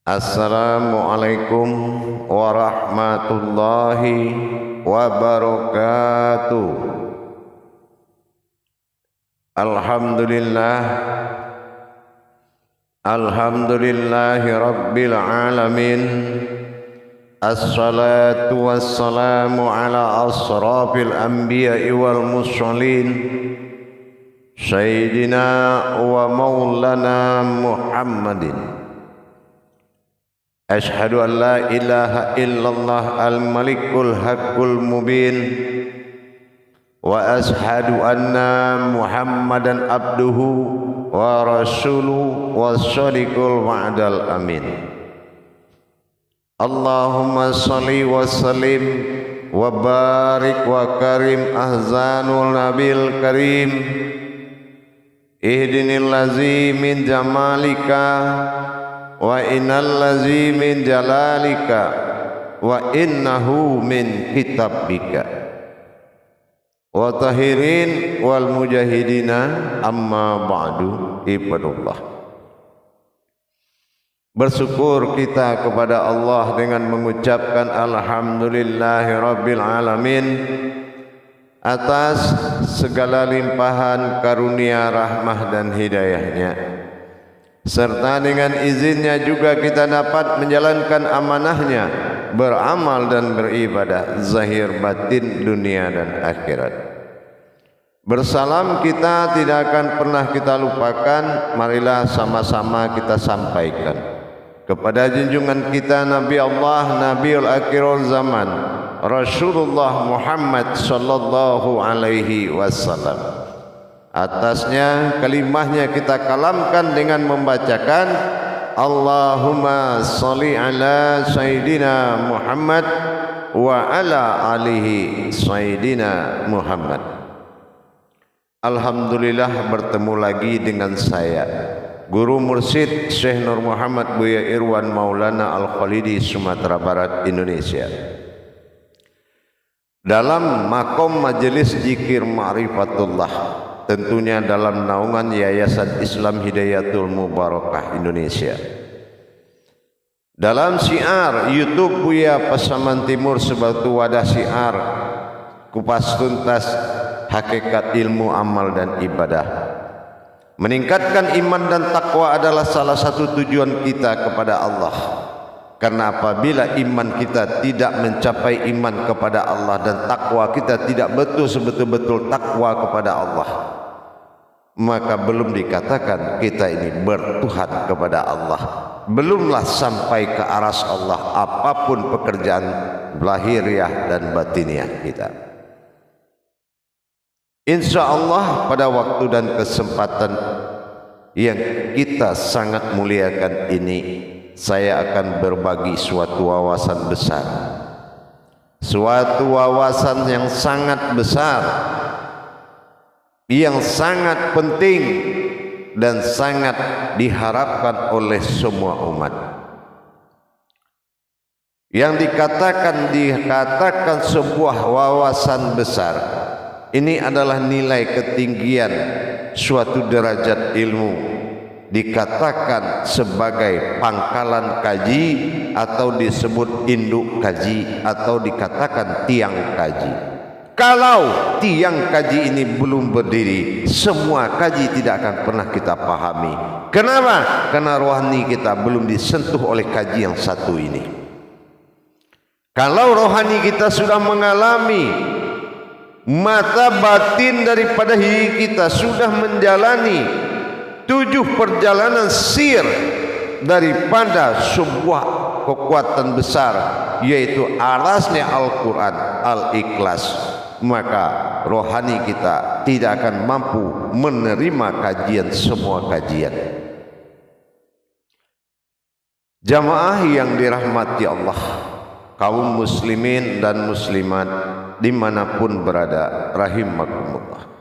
Assalamualaikum warahmatullahi wabarakatuh. Alhamdulillah, alhamdulillahi rabbil alamin. Assalatu wassalamu ala asrafil anbiya'i wal mursalin, Sayyidina wa maulana Muhammadin. Ashhadu an la ilaha illallah al-malikul haqqul mubin, wa ashhadu anna Muhammadan abduhu wa rasuluhu wa shadiqul wa'dal amin. Allahumma salli wa sallim wa barik wa karim ahzanul nabil karim. Ihdinil lazi min jamalika wa innal lazi min jalalika wa innahu min kitabika wa tahirin wal mujahidina amma ba'du. Ibadullah, bersyukur kita kepada Allah dengan mengucapkan alhamdulillahi rabbil alamin atas segala limpahan karunia, rahmah dan hidayahnya, serta dengan izinnya juga kita dapat menjalankan amanahnya, beramal dan beribadah zahir batin dunia dan akhirat. Bersalam kita tidak akan pernah kita lupakan. Marilah sama-sama kita sampaikan kepada junjungan kita Nabi Allah, Nabiul Akhirul Zaman, Rasulullah Muhammad sallallahu alaihi wasallam. Atasnya kalimahnya kita kalamkan dengan membacakan Allahumma salli ala Sayyidina Muhammad wa ala alihi Sayyidina Muhammad. Alhamdulillah, bertemu lagi dengan saya, Guru Mursyid Syekh Nur Muhammad Buya Irwan Maulana Al-Khalidi, Sumatera Barat, Indonesia, dalam makom majelis zikir Ma'rifatullah, tentunya dalam naungan Yayasan Islam Hidayatul Mubarakah Indonesia, dalam syiar YouTube Buya Pasaman Timur sebagai wadah syiar kupas tuntas hakikat ilmu, amal dan ibadah. Meningkatkan iman dan takwa adalah salah satu tujuan kita kepada Allah. Karena apabila iman kita tidak mencapai iman kepada Allah dan takwa kita tidak betul sebetul-betul takwa kepada Allah, maka belum dikatakan kita ini bertuhan kepada Allah. Belumlah sampai ke aras Allah apapun pekerjaan lahiriah dan batiniah kita. Insya Allah pada waktu dan kesempatan yang kita sangat muliakan ini, saya akan berbagi suatu wawasan besar, suatu wawasan yang sangat besar, yang sangat penting dan sangat diharapkan oleh semua umat. Yang dikatakan sebuah wawasan besar ini adalah nilai ketinggian suatu derajat ilmu, dikatakan sebagai pangkalan kaji atau disebut induk kaji atau dikatakan tiang kaji. Kalau tiang kaji ini belum berdiri, semua kaji tidak akan pernah kita pahami. Kenapa? Karena rohani kita belum disentuh oleh kaji yang satu ini. Kalau rohani kita sudah mengalami, mata batin daripada diri kita sudah menjalani 7 perjalanan sir daripada sebuah kekuatan besar, yaitu arasnya Al-Quran, Al-Ikhlas, maka rohani kita tidak akan mampu menerima kajian, semua kajian. Jamaah yang dirahmati Allah, kaum muslimin dan muslimat dimanapun berada, rahimakumullah.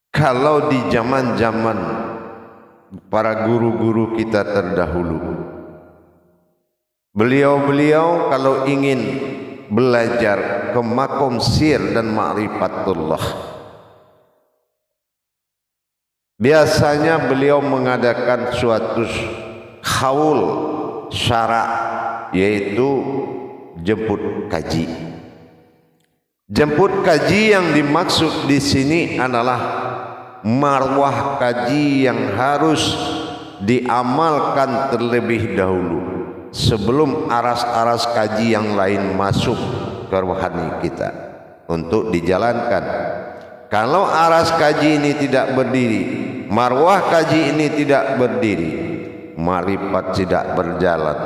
Kalau di zaman-zaman para guru-guru kita terdahulu, beliau-beliau kalau ingin belajar ke makom sir dan ma'rifatullah, biasanya beliau mengadakan suatu haul syarak, yaitu jemput kaji. Jemput kaji yang dimaksud di sini adalah marwah kaji yang harus diamalkan terlebih dahulu sebelum aras-aras kaji yang lain masuk ke rohani kita untuk dijalankan. Kalau aras kaji ini tidak berdiri, marwah kaji ini tidak berdiri, marifat tidak berjalan,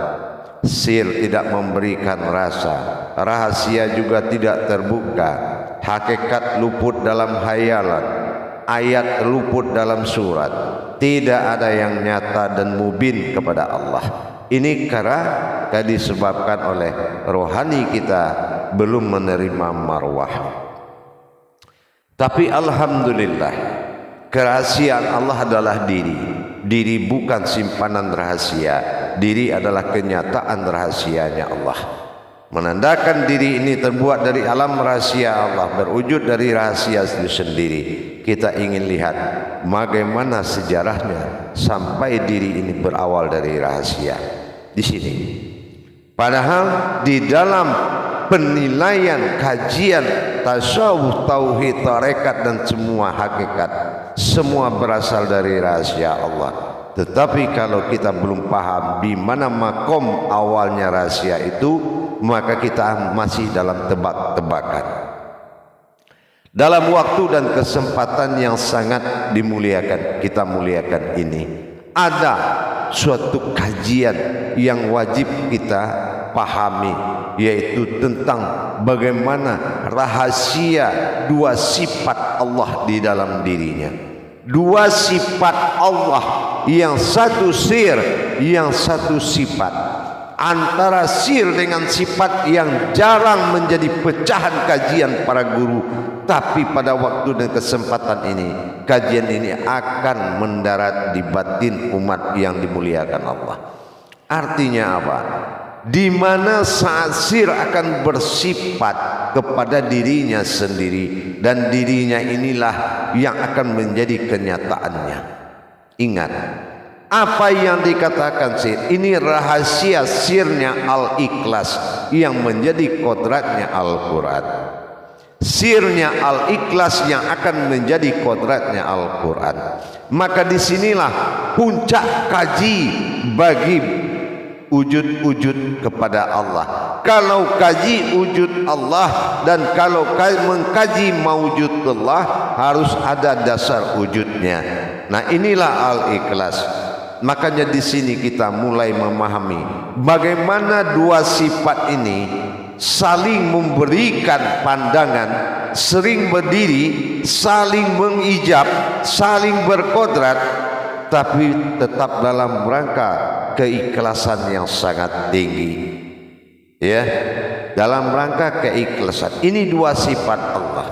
sir tidak memberikan rasa, rahasia juga tidak terbuka, hakikat luput dalam hayalan, ayat luput dalam surat, tidak ada yang nyata dan mubin kepada Allah. Ini karena disebabkan oleh rohani kita belum menerima marwah. Tapi alhamdulillah, kerahasiaan Allah adalah diri. Diri bukan simpanan rahasia, diri adalah kenyataan rahasianya Allah. Menandakan diri ini terbuat dari alam rahasia Allah, berwujud dari rahasia itu sendiri. Kita ingin lihat bagaimana sejarahnya sampai diri ini berawal dari rahasia. Di sini, padahal di dalam penilaian kajian tasawuf, tauhid, tarekat dan semua hakikat, semua berasal dari rahasia Allah. Tetapi kalau kita belum paham di mana makom awalnya rahasia itu, maka kita masih dalam tebak-tebakan. Dalam waktu dan kesempatan yang sangat dimuliakan, kita muliakan ini, ada suatu kajian yang wajib kita pahami, yaitu tentang bagaimana rahasia dua sifat Allah di dalam dirinya. Dua sifat Allah, yang satu sir, yang satu sifat. Antara sir dengan sifat yang jarang menjadi pecahan kajian para guru, tapi pada waktu dan kesempatan ini, kajian ini akan mendarat di batin umat yang dimuliakan Allah. Artinya apa? Di mana saat sir akan bersifat kepada dirinya sendiri, dan dirinya inilah yang akan menjadi kenyataannya. Ingat, apa yang dikatakan sir ini rahasia sirnya al-ikhlas yang menjadi kodratnya Al-Quran. Sirnya al-ikhlas yang akan menjadi kodratnya Al-Quran. Maka disinilah puncak kaji bagi wujud-wujud kepada Allah. Kalau kaji wujud Allah dan kalau mengkaji mawujud Allah, harus ada dasar wujudnya. Nah, inilah al-ikhlas. Makanya di sini kita mulai memahami bagaimana dua sifat ini saling memberikan pandangan, sering berdiri, saling mengijab, saling berkodrat, tapi tetap dalam rangka keikhlasan yang sangat tinggi. Ya, dalam rangka keikhlasan. Ini dua sifat Allah.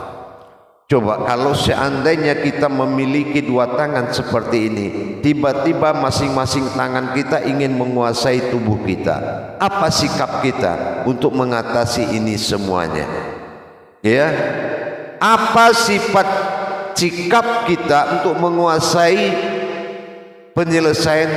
Coba kalau seandainya kita memiliki dua tangan seperti ini, tiba-tiba masing-masing tangan kita ingin menguasai tubuh kita, apa sikap kita untuk mengatasi ini semuanya? Ya, apa sifat sikap kita untuk menguasai penyelesaian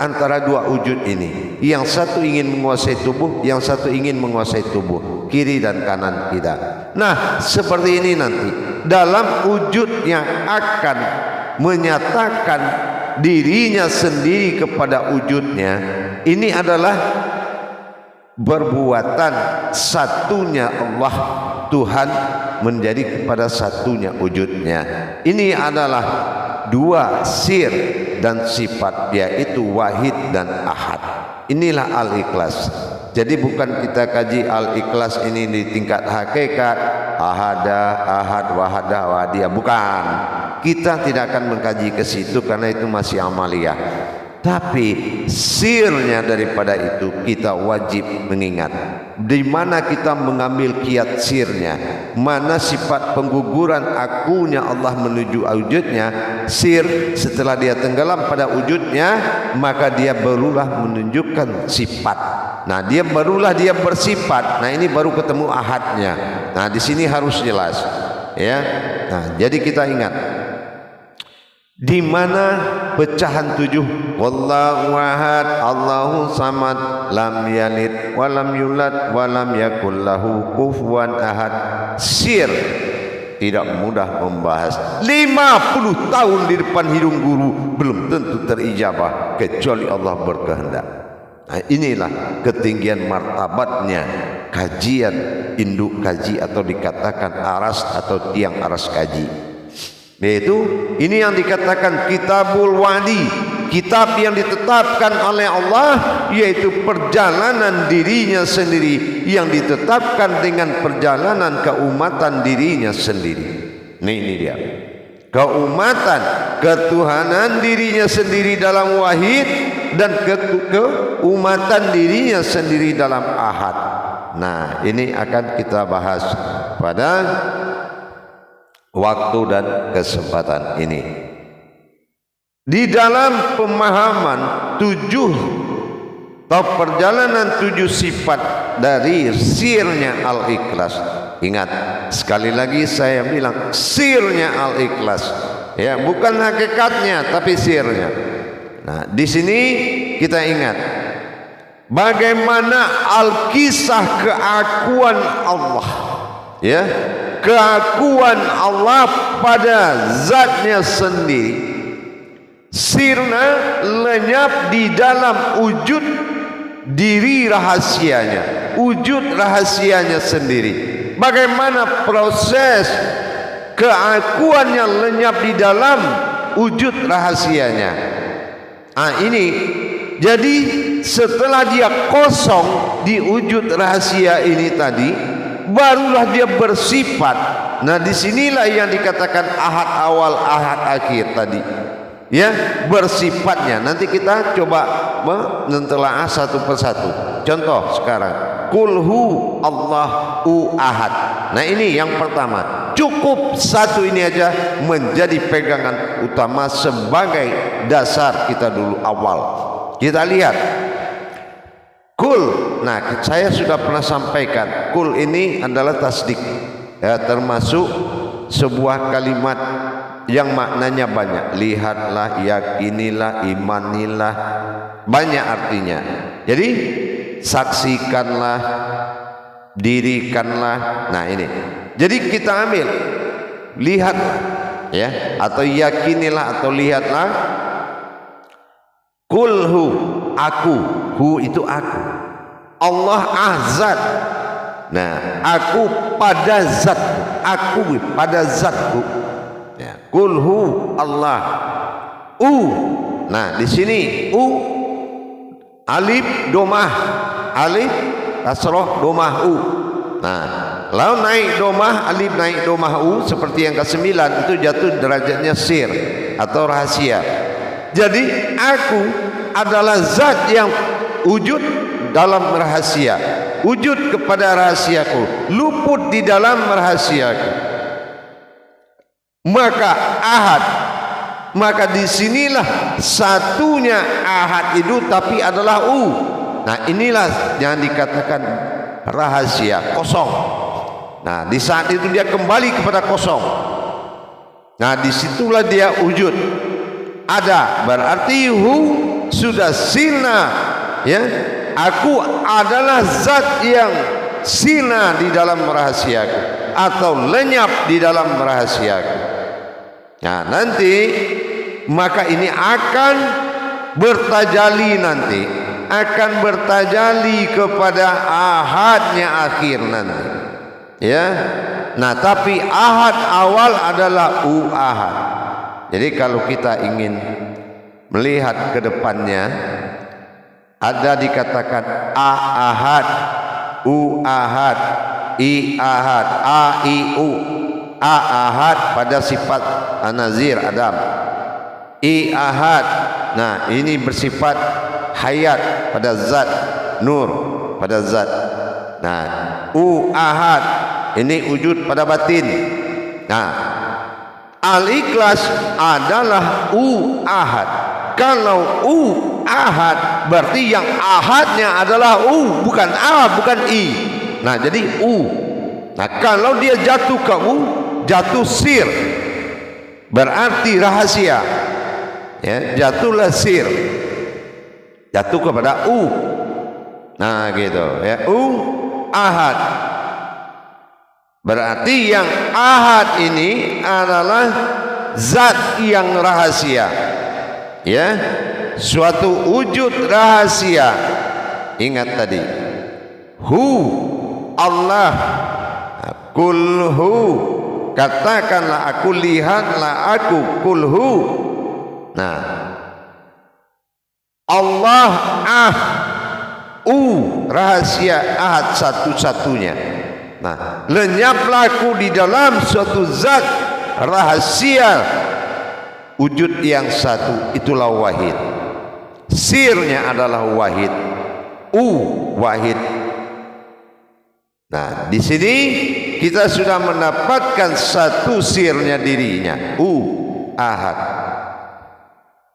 antara dua wujud ini? Yang satu ingin menguasai tubuh, yang satu ingin menguasai tubuh, kiri dan kanan kita. Nah, seperti ini nanti dalam wujud yang akan menyatakan dirinya sendiri kepada wujudnya, ini adalah perbuatan satunya Allah Tuhan menjadi kepada satunya wujudnya. Ini adalah dua sir dan sifat, yaitu wahid dan ahad. Inilah al-ikhlas. Jadi bukan kita kaji al-ikhlas ini di tingkat hakikat ahada, ahad, wahada, wahdia, bukan. Kita tidak akan mengkaji ke situ karena itu masih amaliyah. Tapi sirnya daripada itu kita wajib mengingat. Di mana kita mengambil kiat sirnya, mana sifat pengguguran akunya Allah menuju wujudnya. Sir setelah dia tenggelam pada wujudnya, maka dia barulah menunjukkan sifat. Nah, dia bersifat. Nah, ini baru ketemu ahadnya. Nah, di sini harus jelas, ya. Nah, jadi kita ingat, di mana pecahan 7, wallahu ahad, Allahu samad, lam yalid walam yulad walam yakul lahu kufuwan ahad. Sir tidak mudah membahas. 50 tahun di depan hidung guru belum tentu terijabah kecuali Allah berkehendak. Nah, inilah ketinggian martabatnya kajian induk kaji atau dikatakan aras atau tiang aras kaji. Yaitu ini yang dikatakan kitabul wadi, kitab yang ditetapkan oleh Allah, yaitu perjalanan dirinya sendiri yang ditetapkan dengan perjalanan keumatan dirinya sendiri. Ini dia keumatan, ketuhanan dirinya sendiri dalam wahid dan keumatan dirinya sendiri dalam ahad. Nah, ini akan kita bahas pada waktu dan kesempatan ini. Di dalam pemahaman 7 atau perjalanan 7 sifat dari sirnya al-ikhlas. Ingat, sekali lagi saya bilang sirnya al-ikhlas, ya, bukan hakikatnya tapi sirnya. Nah, di sini kita ingat bagaimana al-kisah keakuan Allah, ya, keakuan Allah pada zatnya sendiri. Sirna lenyap di dalam wujud diri rahasianya, wujud rahasianya sendiri. Bagaimana proses keakuannya lenyap di dalam wujud rahasianya. Ini jadi setelah dia kosong di wujud rahasia ini tadi, barulah dia bersifat. Nah, disinilah yang dikatakan ahad awal ahad akhir tadi, ya, bersifatnya. Nanti kita coba menelaah satu persatu. Contoh sekarang, kulhu Allahu ahad. Nah, ini yang pertama, cukup satu ini aja menjadi pegangan utama sebagai dasar kita dulu awal. Kita lihat kul. Nah, saya sudah pernah sampaikan, kul ini adalah tasdik, ya, termasuk sebuah kalimat yang maknanya banyak. Lihatlah, yakinilah, imanilah, banyak artinya. Jadi saksikanlah, dirikanlah. Nah, ini jadi kita ambil lihat, ya, atau yakinilah atau lihatlah. Kulhu, aku, hu itu aku, Allah azat. Nah, aku pada zatku, aku pada zatku, ya. Kulhu Allah, nah di sini alif domah, alif kasroh domah Nah, lalu naik domah, alif naik domah seperti yang ke-9 itu jatuh derajatnya sir atau rahasia. Jadi aku adalah zat yang wujud dalam rahasia, wujud kepada rahasiaku, luput di dalam rahasiaku. Maka ahad, maka disinilah satunya ahad itu tapi adalah Nah, inilah yang dikatakan rahasia kosong. Nah, di saat itu dia kembali kepada kosong. Nah, disitulah dia wujud. Ada berarti sudah sirna, ya. Aku adalah zat yang sirna di dalam rahasiaku atau lenyap di dalam rahasiaku. Nah, nanti maka ini akan bertajali, nanti akan bertajali kepada ahadnya akhir nanti, ya. Nah, tapi ahad awal adalah ahad. Jadi kalau kita ingin melihat ke depannya, ada dikatakan ahad, ahad, ahad, aiu. Ahad pada sifat an-nazir Adam, ahad. Nah, ini bersifat hayat pada zat, nur pada zat. Nah, ahad ini wujud pada batin. Nah, al-ikhlas adalah ahad. Kalau ahad berarti yang ahadnya adalah bukan bukan i. Nah, jadi Nah, kalau dia jatuh ke jatuh sir, berarti rahasia. ya, jatuhlah sir, jatuh kepada u. Nah gitu ya, ahad. Berarti yang ahad ini adalah zat yang rahasia, ya, suatu wujud rahasia. Ingat tadi, hu Allah, kulhu, katakanlah aku, lihatlah aku, kulhu. Nah, Allah rahasia, ahad, satu-satunya. Nah, lenyaplah aku di dalam suatu zat rahasia, wujud yang satu, itulah wahid. Sirnya adalah wahid, wahid. Nah, di sini kita sudah mendapatkan satu sirnya dirinya, ahad.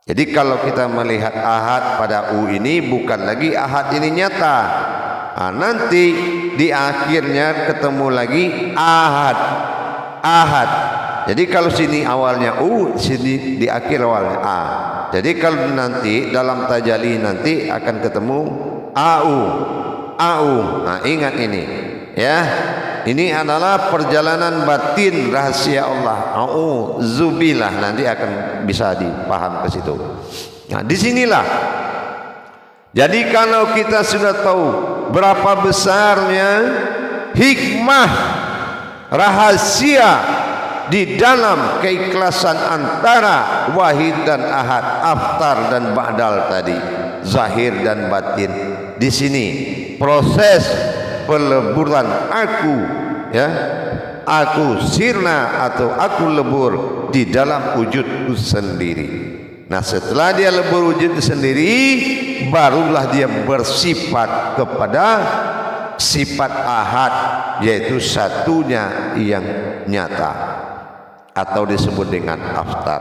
Jadi kalau kita melihat ahad pada ini, bukan lagi ahad ini nyata. Nah, nanti di akhirnya ketemu lagi ahad. Jadi kalau sini awalnya sini di akhir awalnya a. Jadi kalau nanti dalam tajalli nanti akan ketemu au. Nah, ingat ini, ya. Ini adalah perjalanan batin rahasia Allah. Zubillah, nanti akan bisa dipaham ke situ. Nah, disinilah. Jadi kalau kita sudah tahu berapa besarnya hikmah rahasia di dalam keikhlasan antara wahid dan ahad, aftar dan ba'dal tadi, zahir dan batin. Di sini proses peleburan aku, ya, aku sirna atau aku lebur di dalam wujudku sendiri. Nah, setelah dia lebur wujud sendiri, barulah dia bersifat kepada sifat ahad, yaitu satunya yang nyata, atau disebut dengan aftar.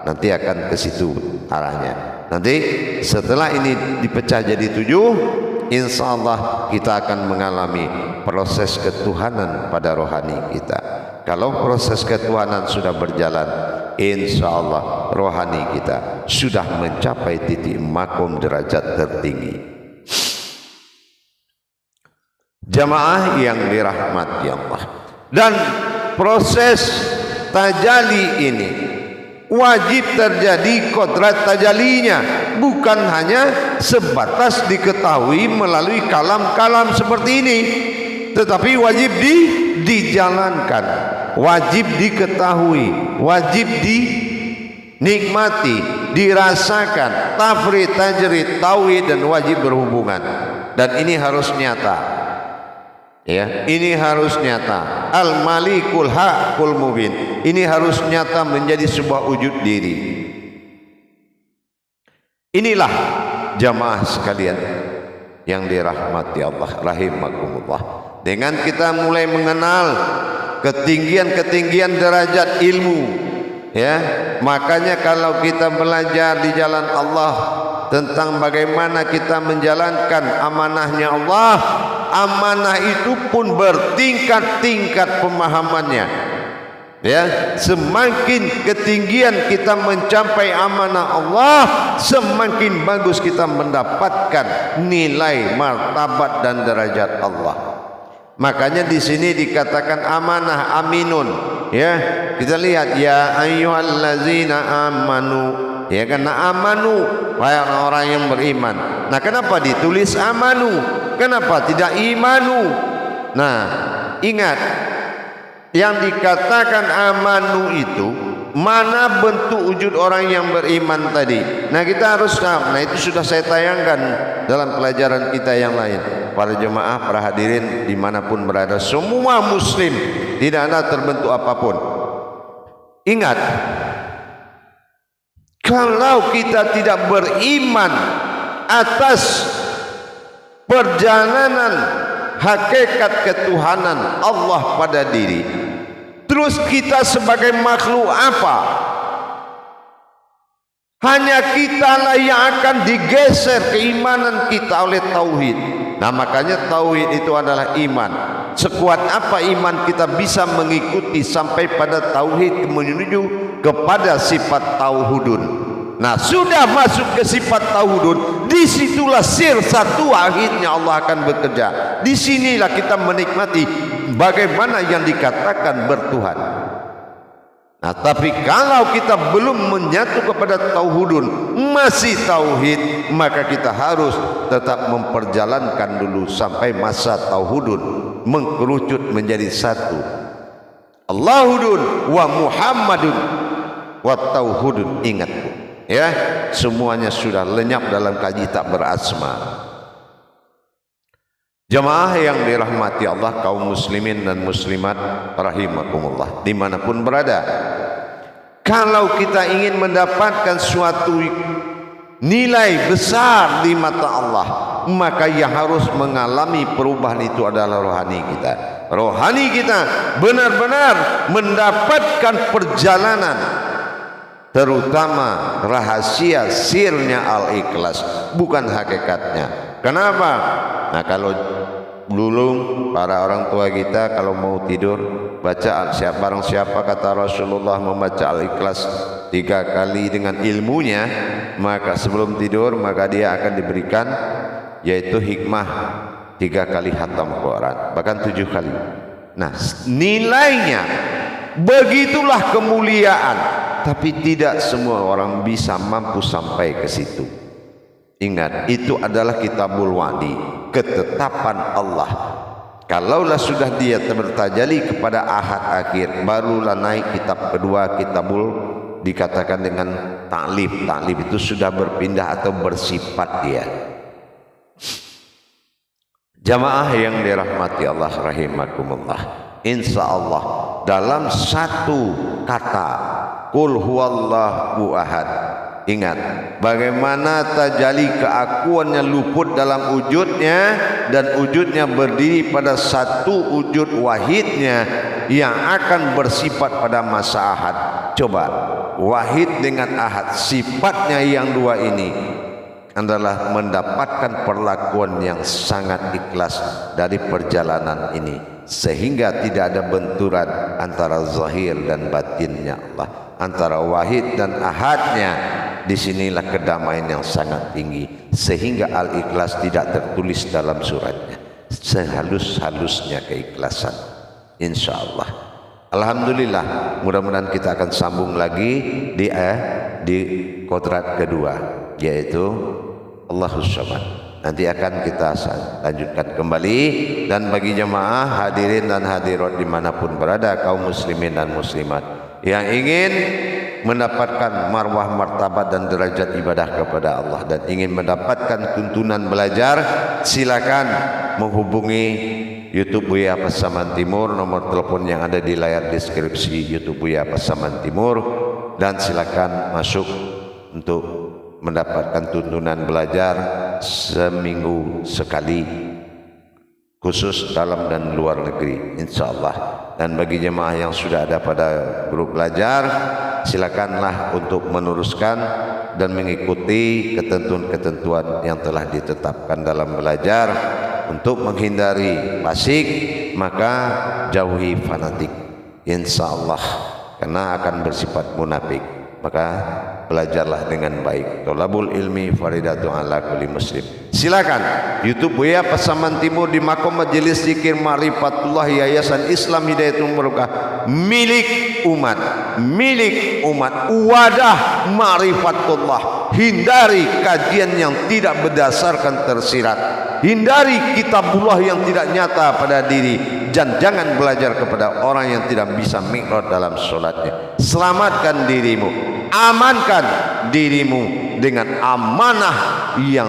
Nanti akan ke situ arahnya. Nanti setelah ini dipecah jadi 7, insya Allah kita akan mengalami proses ketuhanan pada rohani kita. Kalau proses ketuhanan sudah berjalan, insya Allah rohani kita sudah mencapai titik makom derajat tertinggi. Jamaah yang dirahmati Allah, dan proses tajalli ini wajib terjadi kodrat tajalinya, bukan hanya sebatas diketahui melalui kalam-kalam seperti ini, tetapi wajib dijalankan, wajib diketahui, wajib dinikmati, dirasakan, tafrid, tajrid, tauhid, dan wajib berhubungan. Dan ini harus nyata, ya, ini harus nyata. Al-Malikul Haqqul Mubin, ini harus nyata menjadi sebuah wujud diri. Inilah jamaah sekalian yang dirahmati Allah rahimakumullah. Dengan kita mulai mengenal ketinggian-ketinggian derajat ilmu, ya, makanya kalau kita belajar di jalan Allah tentang bagaimana kita menjalankan amanahnya Allah, amanah itu pun bertingkat-tingkat pemahamannya, ya. Semakin ketinggian kita mencapai amanah Allah, semakin bagus kita mendapatkan nilai, martabat, dan derajat Allah. Makanya di sini dikatakan amanah aminun, ya. Kita lihat, ya ayyuhallazina amanu, ya, karena amanu, orang yang beriman. Nah, kenapa ditulis amanu? Kenapa tidak imanu? Nah, ingat, yang dikatakan amanu itu mana bentuk wujud orang yang beriman tadi. Nah, kita harus tahu. Nah, itu sudah saya tayangkan dalam pelajaran kita yang lain. Para jemaah, para hadirin dimanapun berada, semua muslim, tidak ada terbentuk apapun. Ingat, kalau kita tidak beriman atas perjalanan hakikat ketuhanan Allah pada diri, terus kita sebagai makhluk apa? Hanya kitalah yang akan digeser keimanan kita oleh tauhid. Nah, makanya tauhid itu adalah iman. Sekuat apa iman kita bisa mengikuti sampai pada tauhid menuju kepada sifat tauhudun. Nah, sudah masuk ke sifat tauhidun, disitulah sir satu wahidnya Allah akan bekerja. Disinilah kita menikmati bagaimana yang dikatakan bertuhan. Nah, tapi kalau kita belum menyatu kepada tauhidun, masih tauhid, maka kita harus tetap memperjalankan dulu sampai masa tauhidun mengkerucut menjadi satu. Allahudun wa Muhammadun wa tauhidun. Ingat, ya, semuanya sudah lenyap dalam kaji tak berasma. Jamaah yang dirahmati Allah, kaum muslimin dan muslimat rahimakumullah dimanapun berada, kalau kita ingin mendapatkan suatu nilai besar di mata Allah, maka yang harus mengalami perubahan itu adalah rohani kita. Rohani kita benar-benar mendapatkan perjalanan, terutama rahasia sirnya al-ikhlas, bukan hakikatnya. Kenapa? Nah, kalau dulu para orang tua kita kalau mau tidur baca barang siapa kata Rasulullah membaca al-ikhlas 3 kali dengan ilmunya, maka sebelum tidur maka dia akan diberikan yaitu hikmah 3 kali khatam Quran, bahkan 7 kali. Nah, nilainya begitulah kemuliaan, tapi tidak semua orang bisa mampu sampai ke situ. Ingat, itu adalah kitabul wa'di, ketetapan Allah. Kalaulah sudah dia bertajali kepada ahad akhir, barulah naik kitab kedua, kitabul dikatakan dengan taklif. Taklif itu sudah berpindah atau bersifat dia. Jamaah yang dirahmati Allah rahimakumullah, insya Allah dalam satu kata qul huwallahu ahad, ingat bagaimana tajalli keakuannya luput dalam wujudnya, dan wujudnya berdiri pada satu wujud wahidnya yang akan bersifat pada masa ahad. Coba wahid dengan ahad, sifatnya yang dua ini adalah mendapatkan perlakuan yang sangat ikhlas dari perjalanan ini, sehingga tidak ada benturan antara zahir dan batinnya Allah, antara wahid dan ahadnya. Disinilah kedamaian yang sangat tinggi, sehingga al-ikhlas tidak tertulis dalam suratnya, sehalus-halusnya keikhlasan. Insya Allah, alhamdulillah, mudah-mudahan kita akan sambung lagi di kodrat kedua, yaitu Allahus Samad. Nanti akan kita lanjutkan kembali. Dan bagi jemaah hadirin dan hadirat dimanapun berada, kaum muslimin dan muslimat yang ingin mendapatkan marwah, martabat dan derajat ibadah kepada Allah, dan ingin mendapatkan tuntunan belajar, silakan menghubungi YouTube Buya Pasaman Timur, nomor telepon yang ada di layar deskripsi YouTube Buya Pasaman Timur, dan silakan masuk untuk mendapatkan tuntunan belajar seminggu sekali, khusus dalam dan luar negeri, insyaallah. Dan bagi jemaah yang sudah ada pada grup belajar, silakanlah untuk meneruskan dan mengikuti ketentuan-ketentuan yang telah ditetapkan dalam belajar. Untuk menghindari fasik, maka jauhi fanatik, insyaallah, karena akan bersifat munafik. Maka belajarlah dengan baik. Thalabul ilmi faridatu ala kulli muslim. Silakan YouTube Buya Pasaman Timur di Makom Majelis Zikir Ma'rifatullah Yayasan Islam Hidayatul Barokah, milik umat, wadah Ma'rifatullah. Hindari kajian yang tidak berdasarkan tersirat, hindari kitabullah yang tidak nyata pada diri, dan jangan belajar kepada orang yang tidak bisa mi'rad dalam solatnya. Selamatkan dirimu, amankan dirimu dengan amanah yang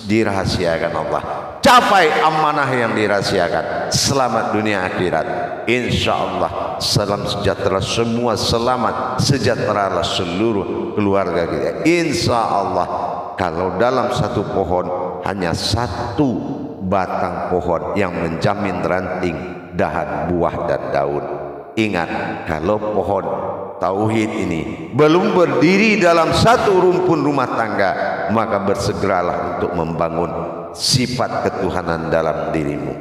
dirahasiakan Allah. Capai amanah yang dirahasiakan, selamat dunia akhirat, insyaallah. Salam sejahtera, semua selamat, sejahteralah seluruh keluarga kita, insyaallah. Kalau dalam satu pohon hanya satu batang pohon yang menjamin ranting, dahan, buah dan daun, ingat, kalau pohon tauhid ini belum berdiri dalam satu rumpun rumah tangga, maka bersegeralah untuk membangun sifat ketuhanan dalam dirimu.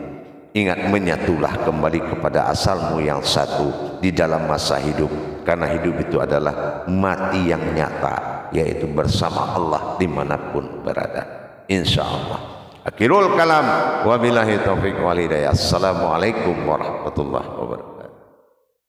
Ingat, menyatulah kembali kepada asalmu yang satu di dalam masa hidup, karena hidup itu adalah mati yang nyata. yaitu bersama Allah dimanapun berada, insyaallah. Akhirul kalam, wabillahi taufiq wal hidayah. Assalamualaikum warahmatullahi wabarakatuh.